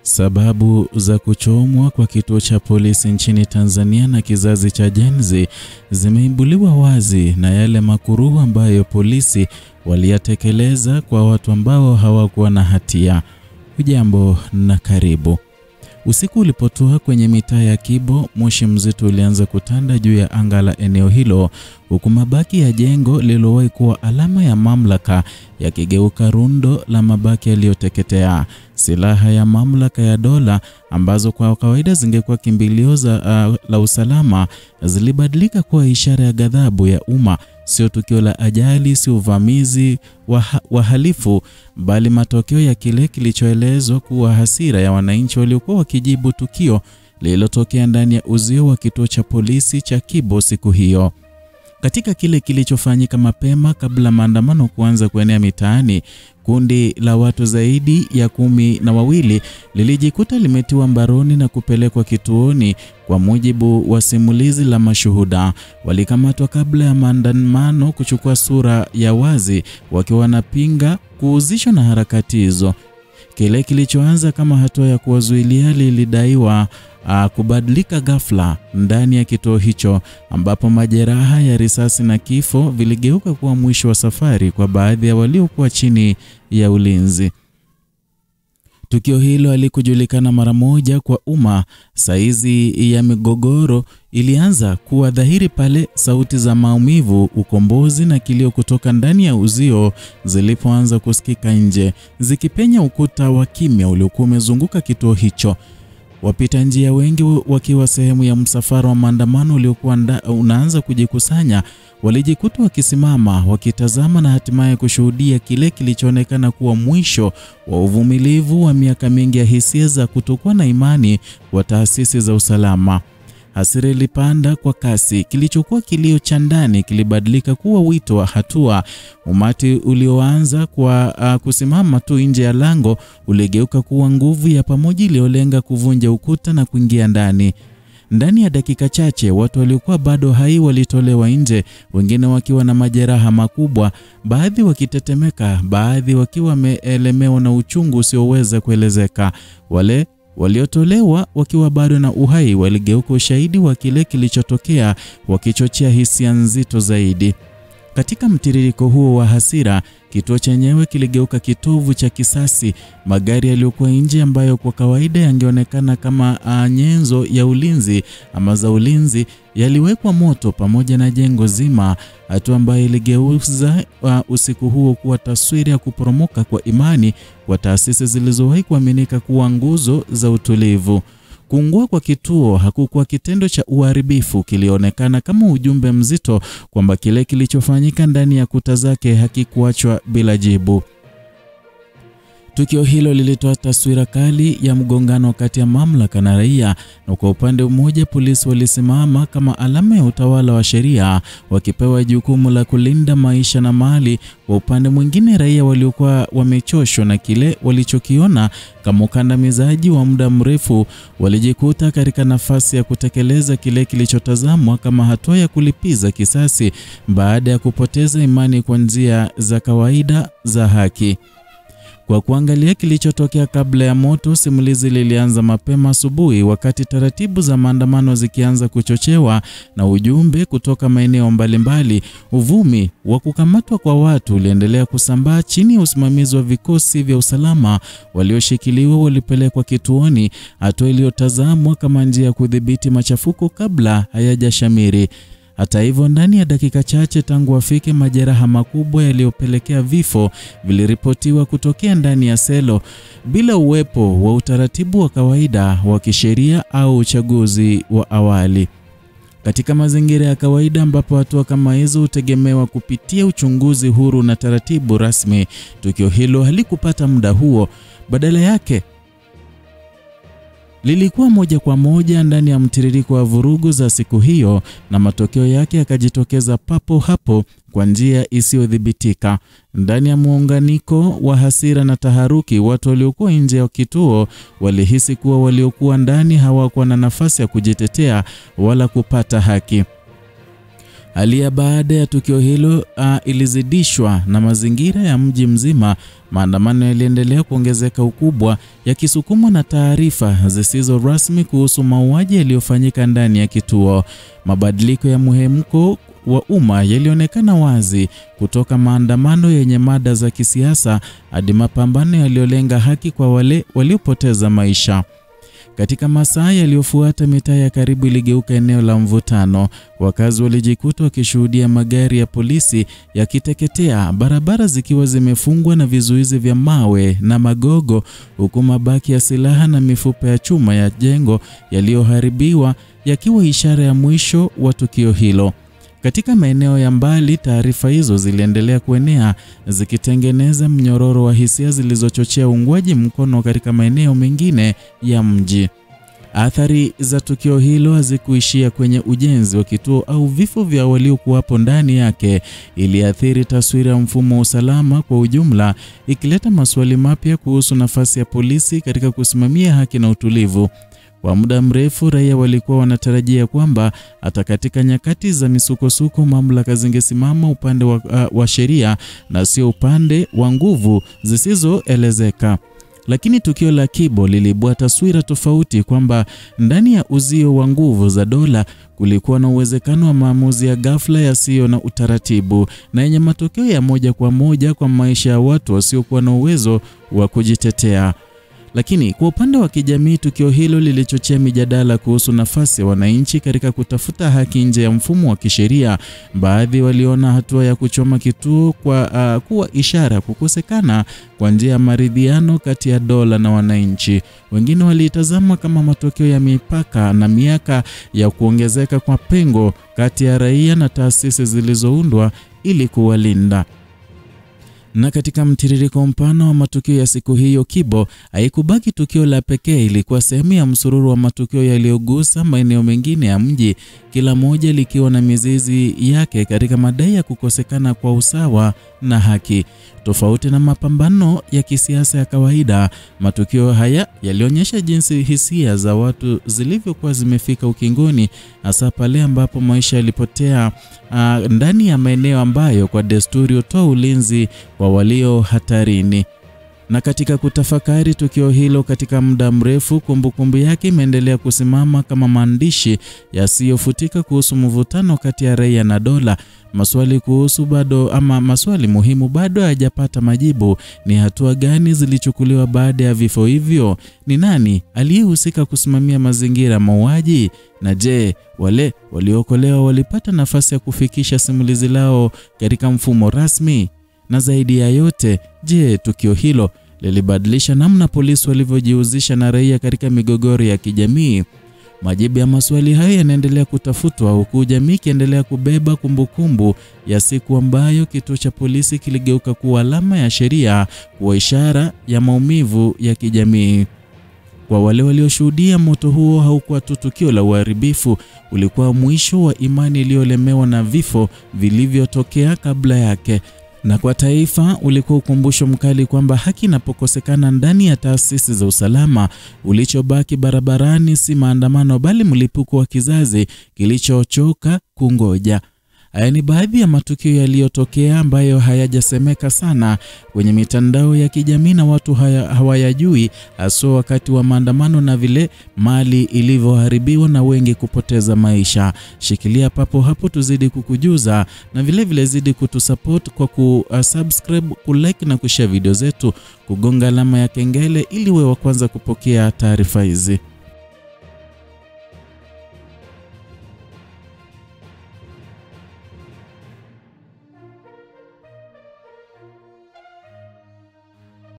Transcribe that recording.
Sababu za kuchomwa kwa kituo cha polisi nchini Tanzania na kizazi cha Gen Z zimeibuliwa wazi na yale makuruhu ambayo polisi waliyatekeleza kwa watu ambao hawakuwa na hatia. Hujambo na karibu. Usiku ulipotua kwenye mitaa ya Kibo, moshi mzito ulianza kutanda juu ya anga la eneo hilo, huku mabaki ya jengo lililowahi kuwa alama ya mamlaka yakigeuka rundo la mabaki yaliyoteketea. Silaha ya mamlaka ya dola ambazo kwa kawaida zingekuwa kimbilio la usalama zilibadilika kuwa ishara ya ghadhabu ya umma. Sio tukio la ajali, si uvamizi wahalifu, bali matokeo ya kile kilichoelezwa kuwa hasira ya wananchi waliokuwa wakijibu tukio lililotokea ndani ya uzio wa kituo cha polisi cha Kibo siku hiyo. Katika kile kilichofanyika mapema kabla maandamano kuanza kuenea mitaani, kundi la watu zaidi ya 12 lilijikuta limetiwa mbaroni na kupelekwa kituoni. Kwa mujibu wa simulizi la mashuhuda, walikamatwa kabla ya maandamano kuchukua sura ya wazi, wakiwa wanapinga kuhusishwa na harakati hizo. Kile kilichoanza kama hatua ya kuwazuilia lilidaiwa kubadilika ghafla ndani ya kituo hicho, ambapo majeraha ya risasi na kifo viligeuka kuwa mwisho wa safari kwa baadhi ya waliokuwa chini ya ulinzi. Tukio hilo halikujulikana mara moja kwa umma. Saizi ya migogoro ilianza kuwa dhahiri pale sauti za maumivu, ukombozi na kilio kutoka ndani ya uzio zilipoanza kusikika nje, zikipenya ukuta wa kimya uliokuwa umezunguka kituo hicho. Wapita njia wengi wakiwa sehemu ya msafara wa maandamano uliokuwa unaanza kujikusanya, walijikuta wakisimama, wakitazama na hatimaye kushuhudia kile kilichoonekana kuwa mwisho wa uvumilivu wa miaka mingi ya hisia za kutokuwa na imani wa taasisi za usalama. Hasira ilipanda kwa kasi. Kilichokuwa kilio cha ndani kilibadilika kuwa wito wa hatua. Umati ulioanza kwa kusimama tu nje ya lango uligeuka kuwa nguvu ya pamoja iliyolenga kuvunja ukuta na kuingia ndani. Ndani ya dakika chache watu waliokuwa bado hai walitolewa nje, wengine wakiwa na majeraha makubwa, baadhi wakitetemeka, baadhi wakiwa wameelemewa na uchungu usioweza kuelezeka. Wale waliotolewa wakiwa bado na uhai waligeuka ushahidi wa kile kilichotokea, wakichochea hisia nzito zaidi. Katika mtiririko huo wa hasira, kituo chenyewe kiligeuka kitovu cha kisasi. Magari yaliyokuwa nje ambayo kwa kawaida yangeonekana kama nyenzo ya ulinzi ama za ulinzi yaliwekwa moto pamoja na jengo zima, hatua ambayo iligeuza usiku huo kuwa taswira ya kuporomoka kwa imani kwa taasisi zilizowahi kuaminika kuwa nguzo za utulivu. Kuungua kwa kituo hakukuwa kitendo cha uharibifu, kilionekana kama ujumbe mzito kwamba kile kilichofanyika ndani ya kuta zake hakikuachwa bila jibu. Tukio hilo lilitoa taswira kali ya mgongano kati ya mamlaka na raia, na kwa upande mmoja polisi walisimama kama alama ya utawala wa sheria, wakipewa jukumu la kulinda maisha na mali. Kwa upande mwingine, raia waliokuwa wamechoshwa na kile walichokiona kama ukandamizaji wa muda mrefu walijikuta katika nafasi ya kutekeleza kile kilichotazamwa kama hatua ya kulipiza kisasi baada ya kupoteza imani kwa njia za kawaida za haki. Kwa kuangalia kilichotokea kabla ya moto, simulizi lilianza mapema asubuhi, wakati taratibu za maandamano zikianza kuchochewa na ujumbe kutoka maeneo mbalimbali. Uvumi wa kukamatwa kwa watu uliendelea kusambaa chini ya usimamizi wa vikosi vya usalama. Walioshikiliwa walipelekwa kituoni, hatua iliyotazamwa kama njia ya kudhibiti machafuko kabla hayajashamiri. Hata hivyo, ndani ya dakika chache tangu wafike, majeraha makubwa yaliyopelekea vifo viliripotiwa kutokea ndani ya selo bila uwepo wa utaratibu wa kawaida wa kisheria au uchaguzi wa awali. Katika mazingira ya kawaida ambapo hatua kama hizo hutegemewa kupitia uchunguzi huru na taratibu rasmi, tukio hilo halikupata muda huo. Badala yake lilikuwa moja kwa moja ndani ya mtiririko wa vurugu za siku hiyo, na matokeo yake yakajitokeza papo hapo kwa njia isiyodhibitika. Ndani ya muunganiko wa hasira na taharuki, watu waliokuwa nje ya kituo walihisi kuwa waliokuwa ndani hawakuwa na nafasi ya kujitetea wala kupata haki. Hali ya baada ya tukio hilo ilizidishwa na mazingira ya mji mzima. Maandamano yaliendelea kuongezeka ukubwa, yakisukumwa na taarifa zisizo rasmi kuhusu mauaji yaliyofanyika ndani ya kituo. Mabadiliko ya mhemko wa umma yalionekana wazi, kutoka maandamano yenye mada za kisiasa hadi mapambano yaliyolenga haki kwa wale waliopoteza maisha. Katika masaa yaliyofuata, mitaa ya karibu iligeuka eneo la mvutano. Wakazi walijikuta wakishuhudia magari ya polisi yakiteketea, barabara zikiwa zimefungwa na vizuizi vya mawe na magogo, huku mabaki ya silaha na mifupa ya chuma ya jengo yaliyoharibiwa yakiwa ishara ya mwisho wa tukio hilo. Katika maeneo ya mbali, taarifa hizo ziliendelea kuenea, zikitengeneza mnyororo wa hisia zilizochochea uungwaji mkono katika maeneo mengine ya mji. Athari za tukio hilo hazikuishia kwenye ujenzi wa kituo au vifo vya waliokuwapo ndani yake. Iliathiri taswira ya mfumo wa usalama kwa ujumla, ikileta maswali mapya kuhusu nafasi ya polisi katika kusimamia haki na utulivu. Kwa muda mrefu, raia walikuwa wanatarajia kwamba hata katika nyakati za misukosuko, mamlaka zingesimama upande wa sheria na sio upande wa nguvu zisizoelezeka. Lakini tukio la Kibo lilibua taswira tofauti, kwamba ndani ya uzio wa nguvu za dola kulikuwa na uwezekano wa maamuzi ya ghafla yasiyo na utaratibu na yenye matokeo ya moja kwa moja kwa maisha ya watu wasiokuwa na uwezo wa kujitetea. Lakini kwa upande wa kijamii, tukio hilo lilichochea mijadala kuhusu nafasi ya wananchi katika kutafuta haki nje ya mfumo wa kisheria. Baadhi waliona hatua ya kuchoma kituo kuwa ishara kukosekana kwa njia ya maridhiano kati ya dola na wananchi. Wengine waliitazama kama matokeo ya mipaka na miaka ya kuongezeka kwa pengo kati ya raia na taasisi zilizoundwa ili kuwalinda. Na katika mtiririko mpana wa matukio ya siku hiyo, Kibo haikubaki tukio la pekee. Ilikuwa sehemu ya msururu wa matukio yaliyogusa maeneo mengine ya mji, kila moja likiwa na mizizi yake katika madai ya kukosekana kwa usawa na haki. Tofauti na mapambano ya kisiasa ya kawaida, matukio haya yalionyesha jinsi hisia za watu zilivyokuwa zimefika ukingoni, hasa pale ambapo maisha yalipotea ndani ya maeneo ambayo kwa desturi hutoa ulinzi kwa walio hatarini. Na katika kutafakari tukio hilo katika muda mrefu, kumbukumbu yake imeendelea kusimama kama maandishi yasiyofutika kuhusu mvutano kati ya raia na dola. Maswali muhimu bado hayajapata majibu. Ni hatua gani zilichukuliwa baada ya vifo hivyo? Ni nani aliyehusika kusimamia mazingira mauaji? Na je, wale waliokolewa walipata nafasi ya kufikisha simulizi lao katika mfumo rasmi? Na zaidi ya yote, je, tukio hilo lilibadilisha namna polisi walivyojihusisha na raia katika migogoro ya kijamii? Majibu ya maswali hayo yanaendelea kutafutwa, huku jamii ikiendelea kubeba kumbukumbu ya siku ambayo kituo cha polisi kiligeuka kuwa alama ya sheria, kuwa ishara ya maumivu ya kijamii. Kwa wale walioshuhudia, moto huo haukuwa tu tukio la uharibifu, ulikuwa mwisho wa imani iliyolemewa na vifo vilivyotokea kabla yake. Na kwa taifa, ulikuwa ukumbusho mkali kwamba haki inapokosekana ndani ya taasisi za usalama, ulichobaki barabarani si maandamano bali mlipuko wa kizazi kilichochoka kungoja. Haya ni baadhi ya matukio yaliyotokea ambayo hayajasemeka sana kwenye mitandao ya kijamii na watu hawayajui, hasa wakati wa maandamano na vile mali ilivyoharibiwa na wengi kupoteza maisha. Shikilia papo hapo, tuzidi kukujuza na vile zidi kutusupport kwa kusubscribe, kulike na kushare video zetu, kugonga alama ya kengele ili uwe wa kwanza kupokea taarifa hizi.